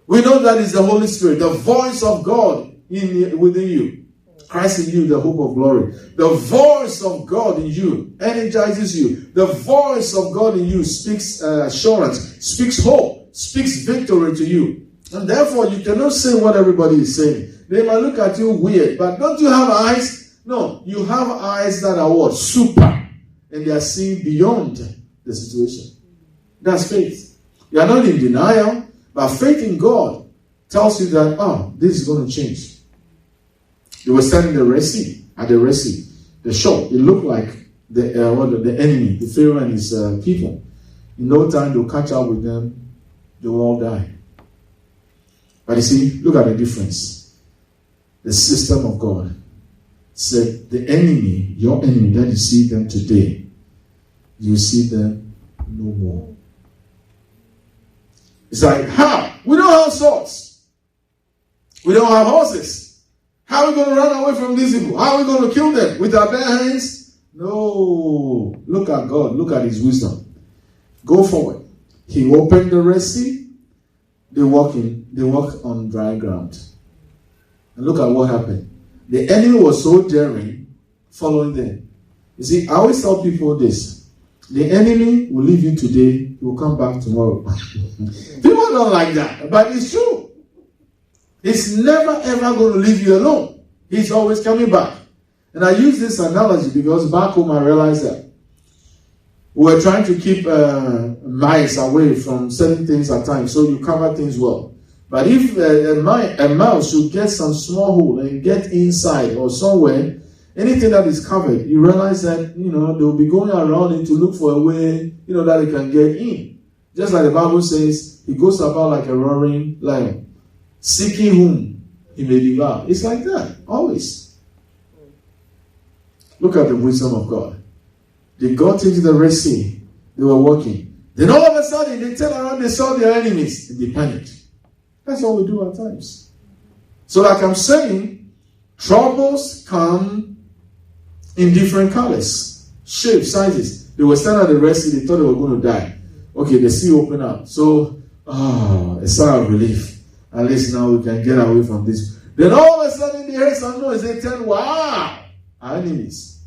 We know that is the Holy Spirit, the voice of God within you. Christ in you, the hope of glory. The voice of God in you energizes you. The voice of God in you speaks assurance, speaks hope, speaks victory to you. And therefore, you cannot say what everybody is saying. They might look at you weird, but don't you have eyes? No, you have eyes that are what? Super. And they are seeing beyond the situation. That's faith. You are not in denial. But faith in God tells you that, this is going to change. They were standing at the Red Sea, the shore. It looked like the enemy, the Pharaoh and his people. In no time, they'll catch up with them. They will all die. But you see, look at the difference. The system of God said, the enemy, your enemy, that you see them today, you see them no more. It's like, how? We don't have swords. We don't have horses. How are we going to run away from these people? How are we going to kill them? With our bare hands? No. Look at God. Look at his wisdom. Go forward. He opened the Red Sea. They walk on dry ground. And look at what happened. The enemy was so daring following them. You see, I always tell people this. The enemy will leave you today. He will come back tomorrow. People don't like that. But it's true. He's never ever going to leave you alone. He's always coming back. And I use this analogy because back home I realized that we were trying to keep mice away from certain things at times. So you cover things well. But if a mouse should get some small hole and get inside or somewhere, anything that is covered, you realize that, they'll be going around it to look for a way, that it can get in. Just like the Bible says, he goes about like a roaring lion, seeking whom he may devour. It's like that, always. Look at the wisdom of God. They got into the Red Sea. They were walking. Then all of a sudden, they turned around, they saw their enemies, and they panicked. That's all we do at times. So like I'm saying, troubles come in different colors, shapes, sizes. They were standing at the Red Sea, they thought they were going to die. Okay, the sea opened up. So, a sigh of relief. At least now we can get away from this. Then all of a sudden they heard some noise. They turned, wow, our enemies.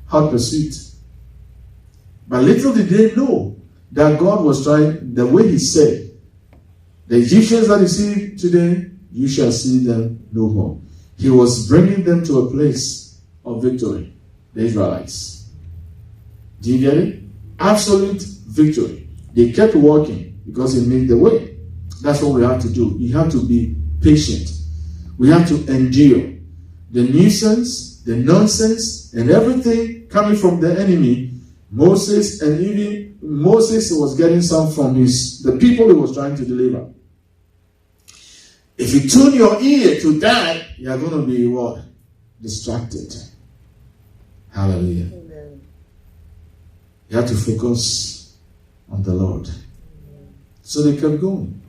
Hot pursuit. But little did they know that God was trying, the way he said, the Egyptians that you see today, you shall see them no more. He was bringing them to a place of victory. The Israelites. Do you get it? Absolute victory. They kept walking because he made the way. That's what we have to do. You have to be patient. We have to endure the nuisance, the nonsense, and everything coming from the enemy. Moses was getting some from the people he was trying to deliver. If you tune your ear to that, you are going to be what? Distracted. Hallelujah. Amen. You have to focus on the Lord. Amen. So they kept going.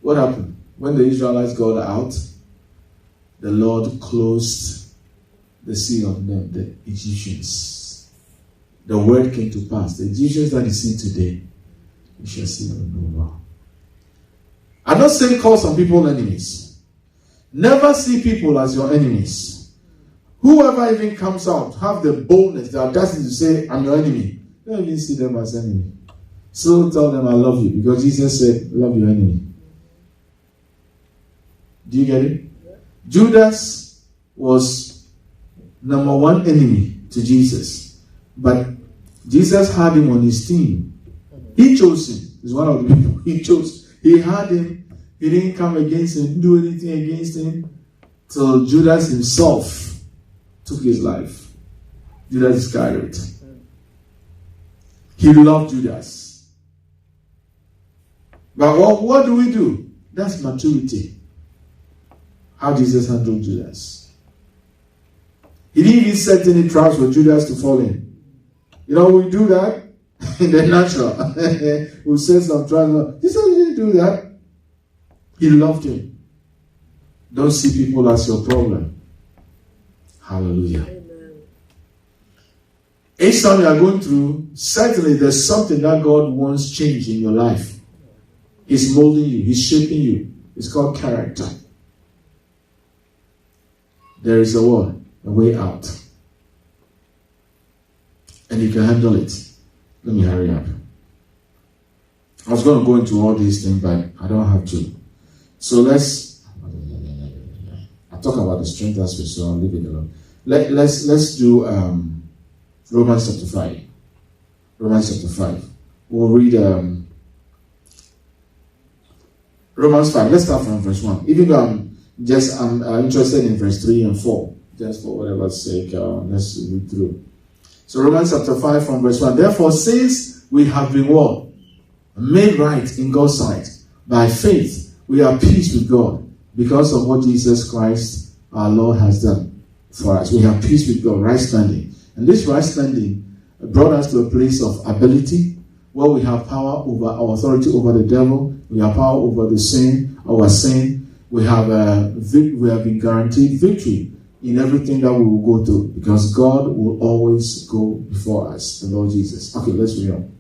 What happened? When the Israelites got out, the Lord closed the sea on them, the Egyptians. The word came to pass. The Egyptians that you see today, you shall see them no more. I'm not saying call some people enemies. Never see people as your enemies. Whoever even comes out, have the boldness, the audacity to say, I'm your enemy. Don't even see them as enemy. So tell them I love you, because Jesus said, love your enemy. Do you get it? Yeah. Judas was number one enemy to Jesus. But Jesus had him on his team. He chose him. He's one of the people he chose. He had him. He didn't come against him, do anything against him, till Judas himself took his life. Judas Iscariot. He loved Judas. But what do we do? That's maturity. How Jesus handled Judas. He didn't even set any traps for Judas to fall in. You know, we do that in the natural. We set some traps. Jesus didn't do that. He loved him. Don't see people as your problem. Hallelujah. Amen. Each time you are going through, certainly there's something that God wants change in your life. He's molding you. He's shaping you. It's called character. There is a way out. And you can handle it. Let me hurry up. I was going to go into all these things, but I don't have to. So I'll talk about the strength aspect, so I'll leave it alone. Let's do Romans chapter 5. Romans chapter 5. We'll read Romans 5. Let's start from verse 1. Even though I'm interested in verse 3 and 4. Just for whatever's sake, let's read through. So Romans chapter 5 from verse 1. Therefore, since we have been what? Made right in God's sight by faith, we are peace with God because of what Jesus Christ, our Lord, has done for us. We have peace with God, right standing. And this right standing brought us to a place of ability where we have power over our authority over the devil. We have power over the sin, our sin. We have been guaranteed victory in everything that we will go through because God will always go before us, the Lord Jesus. Okay, let's read on.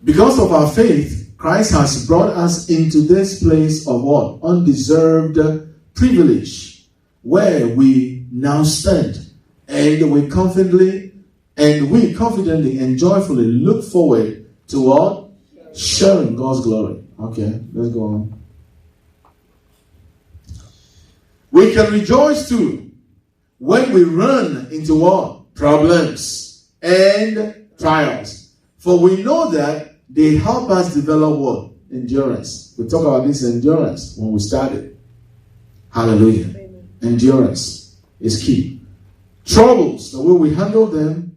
Because of our faith, Christ has brought us into this place of what? Undeserved privilege, where we now stand, and we confidently and joyfully look forward to what? Sharing God's glory. Okay, let's go on. We can rejoice too when we run into what? Problems and trials. For we know that they help us develop what? Endurance. We talk about this endurance when we started. Hallelujah. Amen. Endurance is key. Troubles, the way we handle them,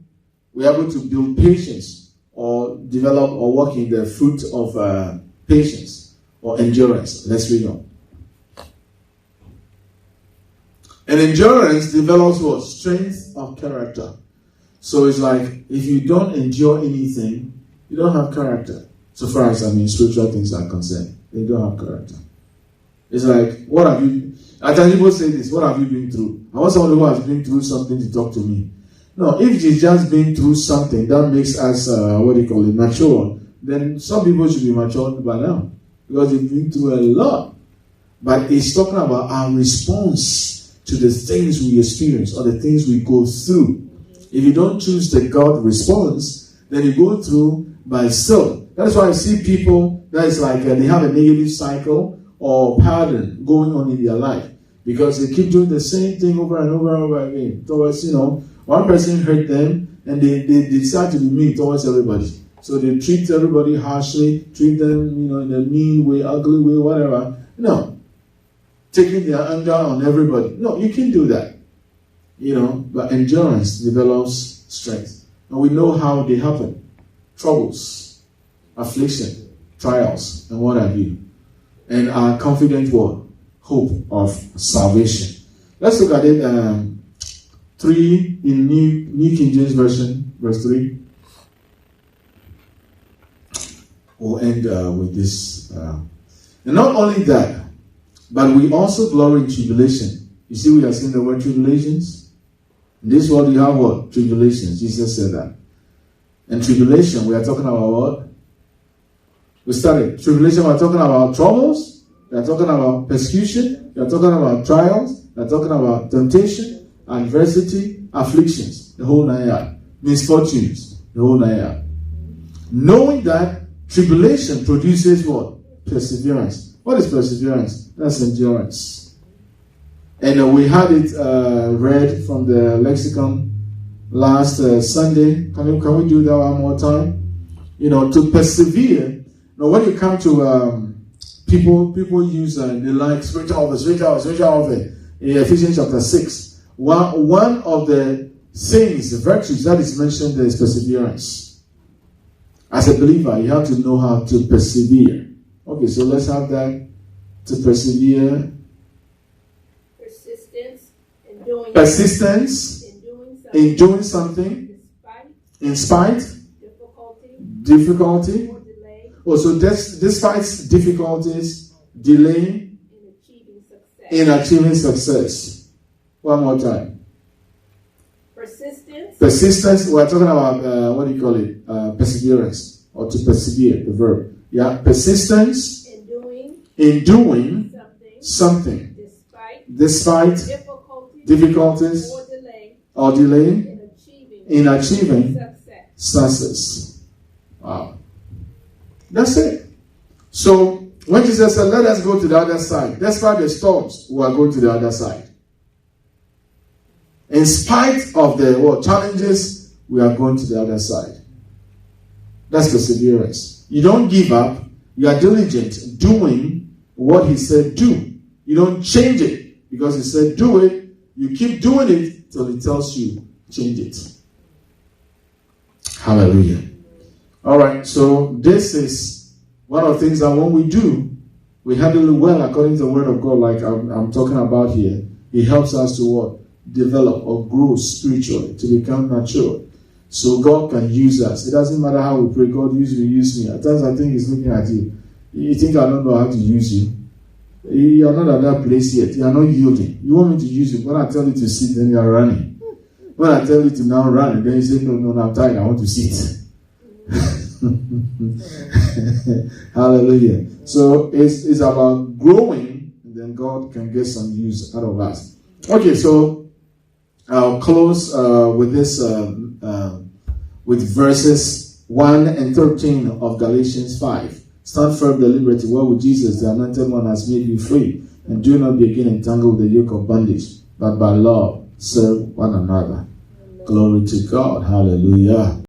we're able to build patience or develop or work in the fruit of patience or endurance. Let's read on. And endurance develops what? Strength of character. So it's like if you don't endure anything, you don't have character. so far as spiritual things are concerned. They don't have character. It's like, what have you? At times people say this, what have you been through? I want someone who has been through something to talk to me. No, if she's just been through something that makes us, mature, then some people should be matured by now. Because they've been through a lot. But it's talking about our response to the things we experience or the things we go through. If you don't choose the God response, then you go through by self. That's why I see people that is like they have a negative cycle or pattern going on in their life. Because they keep doing the same thing over and over and over again. Towards, one person hurt them and they decide to be mean towards everybody. So they treat everybody harshly, treat them, in a mean way, ugly way, whatever. No. Taking their anger on everybody. No, you can't do that. But endurance develops strength. And we know how they happen. Troubles, affliction, trials, and what have you. And our confident word, hope of salvation. Let's look at it. 3 in New King James Version, verse 3. We'll end with this. And not only that, but we also glory in tribulation. You see, we are seeing the word tribulations. In this world, you have what? Tribulations. Jesus said that. And tribulation, we are talking about what? We started. Tribulation, we are talking about troubles. We are talking about persecution. We are talking about trials. We are talking about temptation, adversity, afflictions. The whole 9 yards. Misfortunes. The whole 9 yards. Knowing that tribulation produces what? Perseverance. What is perseverance? That's endurance. And we had it read from the lexicon last Sunday. Can we do that one more time? To persevere. Now, when you come to people use they like spiritual warfare. In Ephesians chapter 6, one of the things, the virtues that is mentioned there is perseverance. As a believer, you have to know how to persevere. Okay, so let's have that. To persevere. Persistence in doing something. In spite. Difficulty. So despite difficulties, delay in achieving success. One more time. Persistence. We're talking about perseverance, or to persevere, the verb. Yeah, persistence in doing something despite difficulties or delay in achieving success. Wow. That's it. So when Jesus said, let us go to the other side, despite the storms, we are going to the other side. In spite of the challenges, we are going to the other side. That's perseverance. You don't give up. You are diligent doing what he said do. You don't change it because he said do it. You keep doing it till he tells you change it. Hallelujah. All right, so this is one of the things that when we do, we handle it well according to the word of God, like I'm talking about here. It helps us to what? Develop or grow spiritually, to become mature. So God can use us. It doesn't matter how we pray. God use me. At times I think he's looking at you. You think I don't know how to use you. You are not at that place yet. You are not yielding. You want me to use you. When I tell you to sit, then you are running. When I tell you to now run, then you say, no, I'm tired. I want to sit. Hallelujah. So it's about growing, and then God can get some use out of us. Okay, so I'll close with this, with verses 1 and 13 of Galatians 5. Stand firm, the liberty wherewith Jesus, the anointed one, has made you free, and do not be again entangled with the yoke of bondage, but by love serve one another. Glory to God. Hallelujah.